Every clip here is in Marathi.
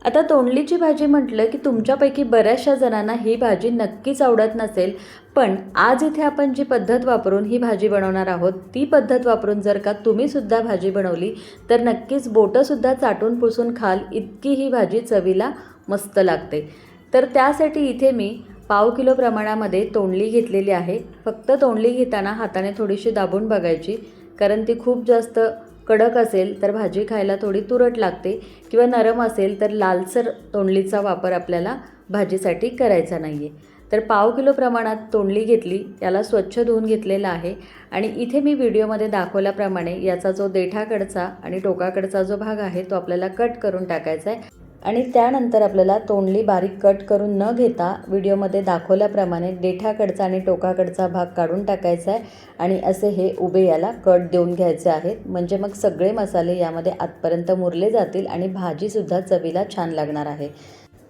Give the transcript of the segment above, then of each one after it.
आता तोंडलीची भाजी म्हटलं की तुमच्यापैकी बऱ्याचशा जणांना ही भाजी नक्कीच आवडत नसेल, पण आज इथे आपण जी पद्धत वापरून ही भाजी बनवणार आहोत ती पद्धत वापरून जर का तुम्हीसुद्धा भाजी बनवली तर नक्कीच बोटंसुद्धा चाटून पुसून खाल इतकी ही भाजी चवीला मस्त लागते। तर त्यासाठी इथे मी पाव किलो प्रमाणामध्ये तोंडली घेतलेली आहे। फक्त तोंडली घेताना हाताने थोडीशी दाबून बघायची, कारण ती खूप जास्त कडक असेल तर भाजी खायला थोडी तुरट लागते किंवा नरम असेल तर लालसर तोंडलीचा वापर आपल्याला भाजीसाठी करायचा नाही आहे। तर पाव किलो प्रमाणात तोंडली घेतली, याला स्वच्छ धुवून घेतलेला आहे आणि इथे मी व्हिडिओमध्ये दाखवल्याप्रमाणे याचा जो देठाकडचा आणि टोकाकडचा जो भाग आहे तो आपल्याला कट करून टाकायचा आहे आणि त्यानंतर आपल्याला तोंडली बारीक कट करून न घेता व्हिडिओमध्ये दाखवल्याप्रमाणे देठाकडचा आणि टोकाकडचा भाग काढून टाकायचा आहे आणि असे हे उभे याला कट देऊन घ्यायचे आहेत, म्हणजे मग सगळे मसाले यामध्ये आतपर्यंत मुरले जातील आणि भाजीसुद्धा चवीला छान लागणार आहे।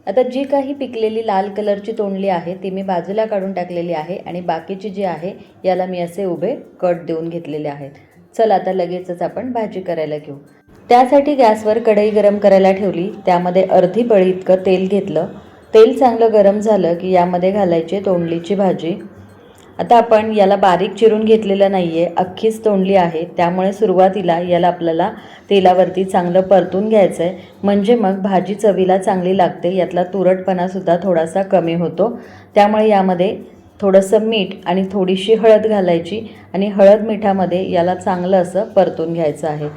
आता जी काही पिकलेली लाल कलरची तोंडली आहे ती मी बाजूला काढून टाकलेली आहे आणि बाकीची जी आहे याला मी असे उभे कट देऊन घेतलेले आहेत। चला आता लगेचच आपण भाजी करायला घेऊ। त्यासाठी गॅसवर कढई गरम करायला ठेवली, त्यामध्ये अर्धी पळी इतकं तेल घेतलं। तेल चांगलं गरम झालं की यामध्ये घालायची तोंडलीची भाजी। आता आपण याला बारीक चिरून घेतलेलं नाही आहे, अख्खीच तोंडली आहे, त्यामुळे सुरुवातीला याला आपल्याला तेलावरती चांगलं परतून घ्यायचं आहे, म्हणजे मग भाजी चवीला चांगली लागते, यातला तुरटपणासुद्धा थोडासा कमी होतो। त्यामुळे यामध्ये थोडंसं मीठ आणि थोडीशी हळद घालायची आणि हळद मिठामध्ये याला चांगलं असं परतून घ्यायचं आहे।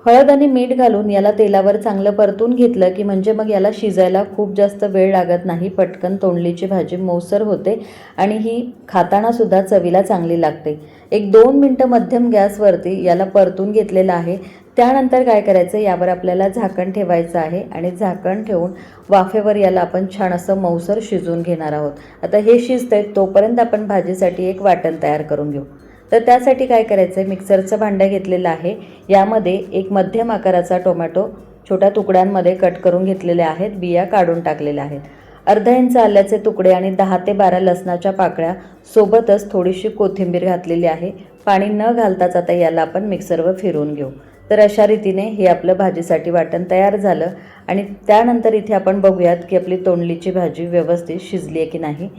हळद आणि मीठ घालून याला तेलावर चांगलं परतून घेतलं की म्हणजे मग याला शिजायला खूप जास्त वेळ लागत नाही, पटकन तोंडलीची भाजी मऊसर होते आणि ही खातानासुद्धा चवीला चांगली लागते। 1-2 मिनटं मध्यम गॅसवरती याला परतून घेतलेलं आहे। त्यानंतर काय करायचं, यावर आपल्याला झाकण ठेवायचं आहे आणि झाकण ठेवून वाफेवर याला आपण छान असं मऊसर शिजवून घेणार आहोत। आता हे शिजतंय तोपर्यंत आपण भाजीसाठी एक वाटण तयार करून घेऊ। तर त्यासाठी काय करायचं आहे, मिक्सरचं भांडं घेतलेलं आहे, यामध्ये एक मध्यम आकाराचा टोमॅटो छोट्या तुकड्यांमध्ये कट करून घेतलेले आहेत, बिया काढून टाकलेल्या आहेत। अर्धा इंच आल्याचे तुकडे आणि 10 ते 12 लसणाच्या पाकळ्या, सोबतच थोडीशी कोथिंबीर घातलेली आहे। पाणी न घालताच आता याला आपण मिक्सरवर फिरवून घेऊ। तर अशा रीतीने हे आपलं भाजीसाठी वाटण तयार झालं आणि त्यानंतर इथे आपण बघूयात की आपली तोंडलीची भाजी व्यवस्थित शिजली आहे की नाही।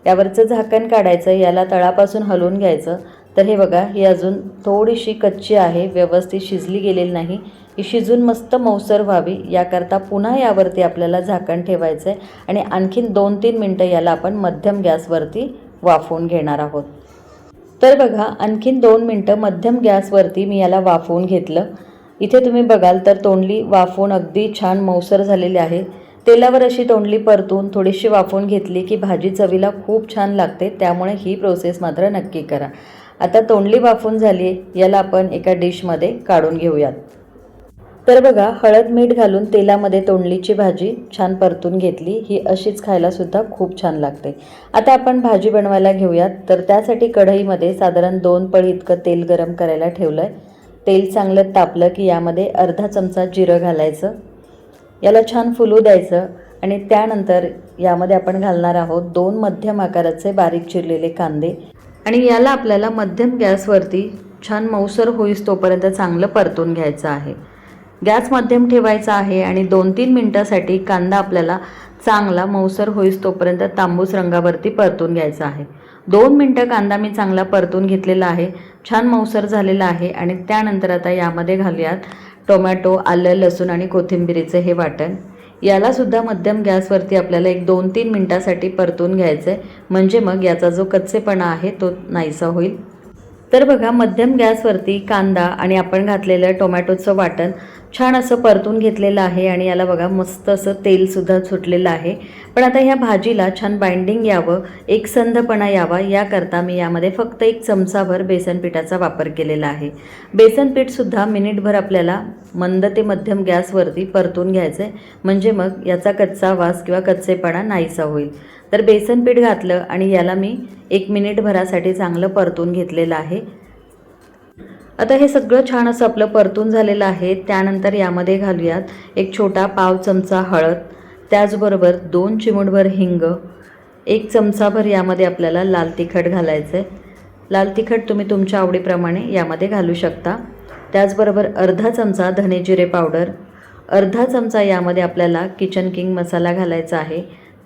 यावरचं झाकण काढायचं, याला तळापासून हलवून घ्यायचं। तर हे बघा, ही अजून थोडीशी कच्ची आहे, व्यवस्थित शिजली गेलेली नाही। ही शिजून मस्त मऊसर व्हावी याकरता पुन्हा यावरती आपल्याला झाकण ठेवायचं आहे आणि आणखीन 2-3 मिनटं याला आपण मध्यम गॅसवरती वाफवून घेणार आहोत। तर बघा, आणखीन 2 मिनटं मध्यम गॅसवरती मी याला वाफवून घेतलं। इथे तुम्ही बघाल तर तोंडली वाफवून अगदी छान मऊसर झालेली आहे। तेलावर अशी तोंडली परतून थोडीशी वाफवून घेतली की भाजी चवीला खूप छान लागते, त्यामुळे ही प्रोसेस मात्र नक्की करा। आता तोंडली वाफवून झाली, याला आपण एका डिशमध्ये काढून घेऊयात। तर बघा, हळद मीठ घालून तेलामध्ये तोंडलीची भाजी छान परतून घेतली, ही अशीच खायला सुद्धा खूप छान लागते। आता आपण भाजी बनवायला घेऊयात। तर त्यासाठी कढईमध्ये साधारण 2 पळी इतकं तेल गरम करायला ठेवलं आहे। तेल चांगलं तापलं की यामध्ये अर्धा चमचा जिरं घालायचं, याला छान फुलू द्यायचं आणि त्यानंतर यामध्ये आपण घालणार आहोत 2 मध्यम आकाराचे बारीक चिरलेले कांदे आणि याला आपल्याला मध्यम गॅसवरती छान मऊसर होईस तोपर्यंत चांगलं परतून घ्यायचं आहे। गॅस मध्यम ठेवायचा आहे आणि 2-3 मिनटासाठी कांदा आपल्याला चांगला मऊसर होईस तोपर्यंत तांबूस रंगावरती परतून घ्यायचा आहे। 2 मिनटं कांदा मी चांगला परतून घेतलेला आहे, छान मऊसर झालेला आहे आणि त्यानंतर आता यामध्ये घालूयात टोमॅटो, आलं, लसूण आणि कोथिंबीरीचे हे वाटण। याला सुद्धा मध्यम गॅसवरती आपल्याला 1-2-3 मिनटासाठी परतून घ्यायचं आहे, म्हणजे मग याचा जो कच्चेपणा आहे तो नाहीसा होईल। तर बघा, मध्यम गॅसवरती कांदा आणि आपण घातलेलं टोमॅटोचं वाटण छान असं परतून घेतलेलं आहे आणि याला बघा मस्त असं तेलसुद्धा सुटलेलं आहे। पण आता ह्या भाजीला छान बाइंडिंग यावं, एकसंधपणा यावा याकरता मी यामध्ये फक्त 1 चमचाभर बेसन पिठाचा वापर केलेला आहे। बेसन पीठसुद्धा मिनिटभर आपल्याला मंद ते मध्यम गॅसवरती परतून घ्यायचं आहे, म्हणजे मग याचा कच्चा वास किंवा कच्चेपणा नाहीसा होईल। तर बेसन पीठ घातलं आणि याला मी 1 मिनिटभरासाठी चांगलं परतून घेतलेलं आहे। आता हे सगळं छान असं आपलं परतून झालेलं आहे। त्यानंतर यामध्ये घालूयात 1 छोटा पाव चमचा हळद, त्याचबरोबर 2 चिमूटभर हिंग, 1 चमचाभर यामध्ये आपल्याला लाल तिखट घालायचं आहे। लाल तिखट तुम्ही तुमच्या आवडीप्रमाणे यामध्ये घालू शकता। त्याचबरोबर अर्धा चमचा धने जिरे पावडर, अर्धा चमचा यामध्ये आपल्याला किचन किंग मसाला घालायचा आहे.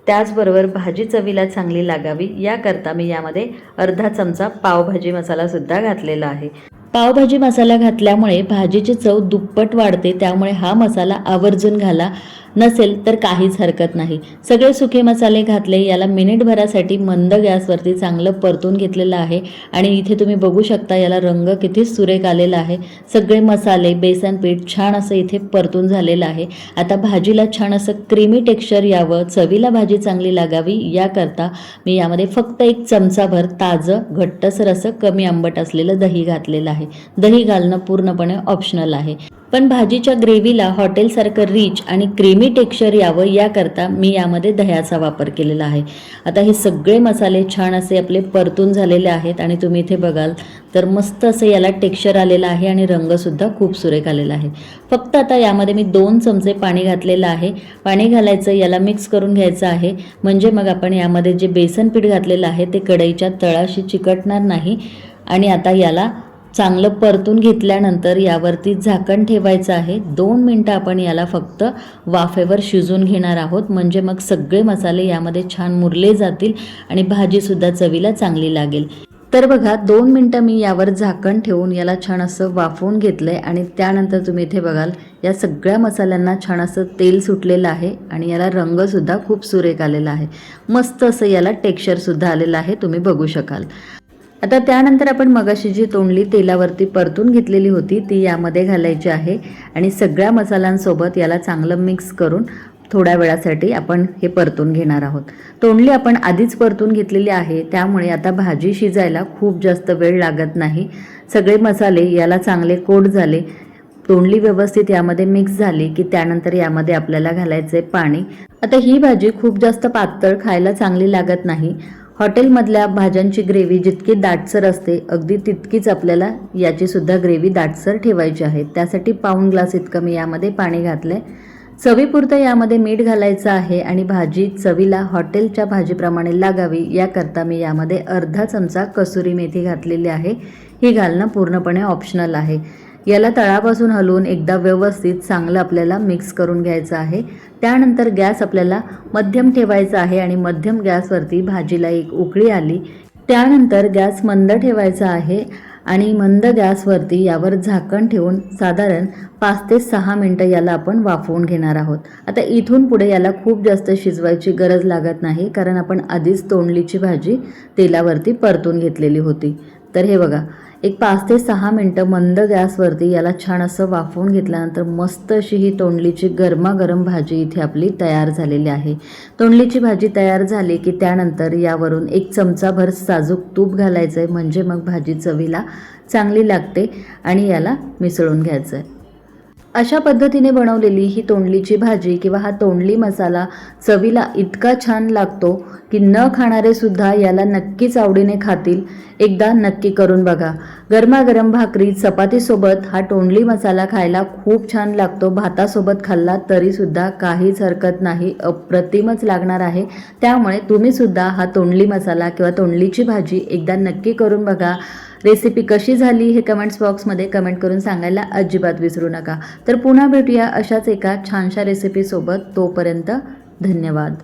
त्याचबरोबर भाजी चवीला चांगली लागावी याकरता मी यामध्ये अर्धा चमचा पावभाजी मसालासुद्धा घातलेला आहे. पावभाजी मसाला घातल्यामुळे भाजीची चव दुप्पट वाढते, त्यामुळे हा मसाला आवर्जून घाला. नसेल तर काहीच हरकत नाही. सगळे सुके मसाले घातले. याला मिनिटभरासाठी मंद गॅसवरती चांगलं परतून घेतलेलं आहे आणि इथे तुम्ही बघू शकता याला रंग किती सुरेख आलेला आहे. सगळे मसाले, बेसन पीठ छान असं इथे परतून झालेलं आहे. आता भाजीला छान असं क्रीमी टेक्स्चर यावं, चवीला भाजी चांगली लागावी याकरता मी यामध्ये फक्त 1 चमचाभर ताजं घट्टसर असं कमी आंबट असलेलं दही घातलेलं आहे. दही घालणं पूर्णपणे ऑप्शनल आहे, पण भाजीच्या ग्रेव्हीला हॉटेलसारखं रिच आणि क्रीमी टेक्स्चर यावं याकरता मी यामध्ये दह्याचा वापर केलेला आहे. आता हे सगळे मसाले छान असे आपले परतून झालेले आहेत आणि तुम्ही इथे बघाल तर मस्त असं याला टेक्स्चर आलेलं आहे आणि रंगसुद्धा खूप सुरेख आलेला आहे. फक्त आता यामध्ये मी 2 चमचे पाणी घातलेलं आहे. पाणी घालायचं, याला मिक्स करून घ्यायचं आहे, म्हणजे मग आपण यामध्ये जे बेसन पीठ घातलेलं आहे ते कढईच्या तळाशी चिकटणार नाही. आणि आता याला चांगलं परतून घेतल्यानंतर यावरती झाकण ठेवायचं आहे. 2 मिनटं आपण याला फक्त वाफेवर शिजून घेणार आहोत, म्हणजे मग सगळे मसाले यामध्ये छान मुरले जातील आणि भाजीसुद्धा चवीला चांगली लागेल. तर बघा 2 मिनटं मी यावर झाकण ठेवून याला छान असं वाफवून घेतलं आहे आणि त्यानंतर तुम्ही इथे बघाल या सगळ्या मसाल्यांना छान असं तेल सुटलेलं आहे आणि याला रंगसुद्धा खूप सुरेख आलेला आहे. मस्त असं याला टेक्स्चरसुद्धा आलेलं आहे, तुम्ही बघू शकाल. आता त्यानंतर आपण मगाशी जी तोंडली तेलावरती परतून घेतलेली होती ती यामध्ये घालायची आहे आणि सगळ्या मसाल्यांसोबत याला चांगलं मिक्स करून थोड्या वेळासाठी आपण हे परतून घेणार आहोत. तोंडली आपण आधीच परतून घेतलेली आहे, त्यामुळे आता भाजी शिजायला खूप जास्त वेळ लागत नाही. सगळे मसाले याला चांगले कोट झाले, तोंडली व्यवस्थित यामध्ये मिक्स झाली की त्यानंतर यामध्ये आपल्याला घालायचे पाणी. आता ही भाजी खूप जास्त पातळ खायला चांगली लागत नाही. हॉटेलमधल्या भाज्यांची ग्रेव्ही जितकी दाटसर असते अगदी तितकीच आपल्याला याची सुद्धा ग्रेव्ही दाटसर ठेवायची आहे. त्यासाठी पाऊण ग्लास इतकं मी यामध्ये पाणी घातलंय. चवीपुरतं यामध्ये मीठ घालायचं आहे आणि भाजी चवीला हॉटेलच्या भाजीप्रमाणे लागावी याकरता मी यामध्ये अर्धा चमचा कसुरी मेथी घातलेली आहे. ही घालणं पूर्णपणे ऑप्शनल आहे. याला तळापासून हलवून एकदा व्यवस्थित चांगलं आपल्याला मिक्स करून घ्यायचं आहे. त्यानंतर गॅस आपल्याला मध्यम ठेवायचा आहे आणि मध्यम गॅसवरती भाजीला एक उकळी आली त्यानंतर गॅस मंद ठेवायचा आहे आणि मंद गॅसवरती यावर झाकण ठेवून साधारण 5 ते 6 मिनटं याला आपण वाफवून घेणार आहोत. आता इथून पुढे याला खूप जास्त शिजवायची गरज लागत नाही, कारण आपण आधीच तोंडलीची भाजी तेलावरती परतून घेतलेली होती. तर हे बघा, एक 5 ते 6 मिनटं मंद गॅसवरती याला छान असं वाफवून घेतल्यानंतर मस्त अशी ही तोंडलीची गरमागरम भाजी इथे आपली तयार झालेली आहे. तोंडलीची भाजी तयार झाली की त्यानंतर यावरून 1 चमचाभर साजूक तूप घालायचं आहे, म्हणजे मग भाजी चवीला चांगली लागते आणि याला मिसळून घ्यायचं आहे. अशा पद्धतीने बनवलेली ही तोंडलीची भाजी किंवा हा तोंडली मसाला चवीला इतका छान लागतो की न खाणारे सुद्धा याला नक्कीच आवडीने खातील. एकदा नक्की करून बघा. गरमागरम भाकरी चपातीसोबत हा तोंडली मसाला खायला खूप छान लागतो. भातासोबत खाल्ला तरीसुद्धा काहीच हरकत नाही, अप्रतिमच लागणार आहे. त्यामुळे तुम्हीसुद्धा हा तोंडली मसाला किंवा तोंडलीची भाजी एकदा नक्की करून बघा. रेसिपी कशी झाली हे कमेंट्स बॉक्समध्ये कमेंट करून सांगायला अजिबात विसरू नका. तर पुन्हा भेटूया अशाच एका छानशा रेसिपीसोबत. तोपर्यंत धन्यवाद.